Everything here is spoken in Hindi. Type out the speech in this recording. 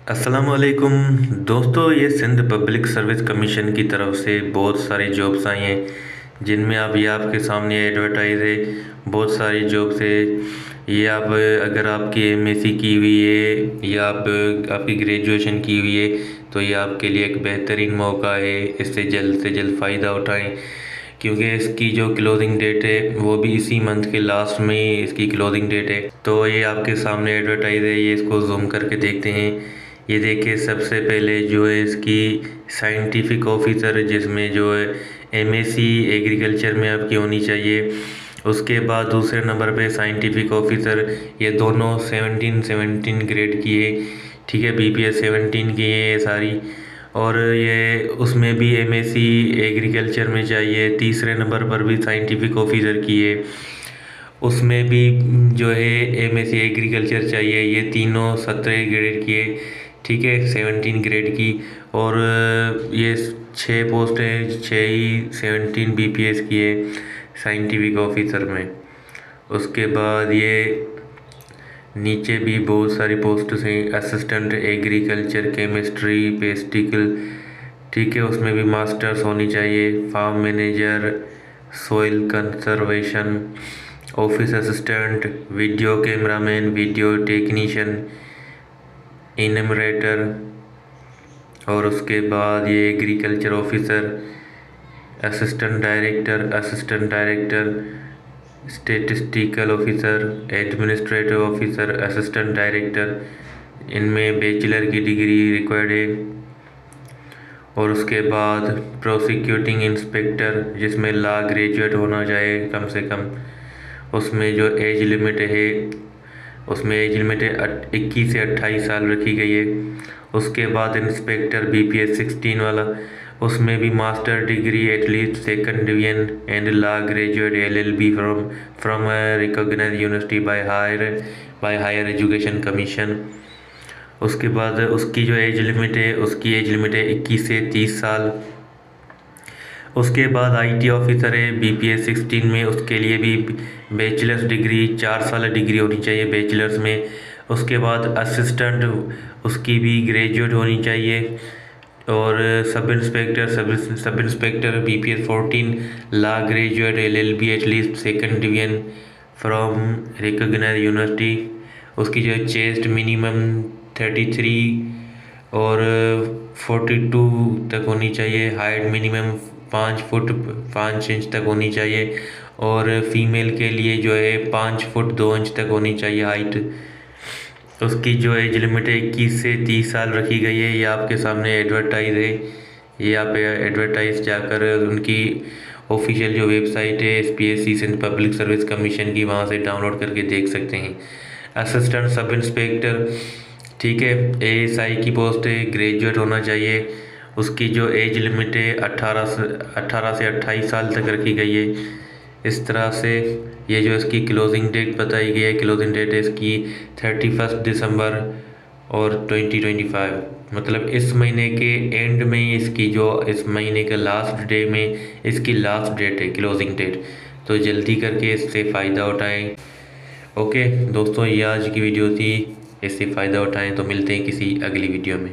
अस्सलामुअलैकुम दोस्तों, ये सिंध पब्लिक सर्विस कमीशन की तरफ से बहुत सारी जॉब्स आई हैं जिनमें अब ये आपके सामने एडवर्टाइज है। बहुत सारी जॉब्स है। ये आप अगर आपकी एमएससी की हुई है या आपकी ग्रेजुएशन की हुई है तो ये आपके लिए एक बेहतरीन मौका है। इससे जल्द से जल्द फ़ायदा उठाएं क्योंकि इसकी जो क्लोजिंग डेट है वो भी इसी मंथ के लास्ट में ही इसकी क्लोजिंग डेट है। तो ये आपके सामने एडवर्टाइज है, ये इसको जूम करके देखते हैं। ये देखिए, सबसे पहले जो है इसकी साइंटिफिक ऑफिसर, जिसमें जो है एमएससी एग्रीकल्चर में आपकी होनी चाहिए। उसके बाद दूसरे नंबर पे साइंटिफिक ऑफिसर, ये दोनों 17 ग्रेड की है। ठीक है, बीपीएस 17 की है ये सारी। और ये उसमें भी एमएससी एग्रीकल्चर में चाहिए। तीसरे नंबर पर भी साइंटिफिक ऑफिसर की है, उसमें भी जो है एमएससी एग्रीकल्चर चाहिए। ये तीनों 17 ग्रेड की है। ठीक है, 17 ग्रेड की। और ये 6 पोस्ट है, 6 ही 17 बीपीएस की है साइंटिफिक ऑफिसर में। उसके बाद ये नीचे भी बहुत सारी पोस्ट्स हैं, असिस्टेंट एग्रीकल्चर केमिस्ट्री पेस्टिकल। ठीक है, उसमें भी मास्टर्स होनी चाहिए। Farm manager, soil conservation, office assistant, video cameraman, video technician, enumerator. और उसके बाद ये agriculture officer, assistant director, statistical officer, administrative officer, assistant director. इनमें बैचलर की डिग्री रिक्वायर्ड है। और उसके बाद प्रोसिक्यूटिंग इंस्पेक्टर, जिसमें लॉ ग्रेजुएट होना चाहिए कम से कम। उसमें जो एज लिमिट है, उसमें एज लिमिट 21 से 28 साल रखी गई है। उसके बाद इंस्पेक्टर बीपीएस 16 वाला, उसमें भी master degree at least second division and law graduate LLB from recognised university by higher education commission. उसके बाद उसकी जो एज लिमिट है, उसकी एज लिमिट है 21 से 30 साल। उसके बाद आईटी ऑफिसर है बीपीएस 16 में, उसके लिए भी बैचलर्स डिग्री 4 साल डिग्री होनी चाहिए बैचलर्स में। उसके बाद असिस्टेंट, उसकी भी ग्रेजुएट होनी चाहिए। और sub inspector BPS 14 law graduate LLB at least second division from recognised university. उसकी जो चेस्ट मिनिमम 33 और 42 तक होनी चाहिए। हाइट मिनिमम 5 फुट 5 इंच तक होनी चाहिए। और फीमेल के लिए जो है 5 फुट 2 इंच तक होनी चाहिए हाइट। उसकी जो एज लिमिट है 21 से 30 साल रखी गई है। ये आपके सामने एडवर्टाइज है। ये आप एडवर्टाइज जाकर उनकी ऑफिशियल जो वेबसाइट है SPSC Sindh public service commission की, वहाँ से डाउनलोड करके देख सकते हैं। असिस्टेंट सब इंस्पेक्टर, ठीक है, एएसआई की पोस्ट है, ग्रेजुएट होना चाहिए। उसकी जो एज लिमिट है 18 से 28 साल तक रखी गई है। इस तरह से ये जो इसकी क्लोजिंग डेट बताई गई है, क्लोजिंग डेट है इसकी 31 दिसंबर और 2025, मतलब इस महीने के एंड में इसकी जो इस महीने के लास्ट डे में इसकी लास्ट डेट है क्लोजिंग डेट। तो जल्दी करके इससे फ़ायदा उठाएं। ओके दोस्तों, ये आज की वीडियो थी, इससे फ़ायदा उठाएं। तो मिलते हैं किसी अगली वीडियो में।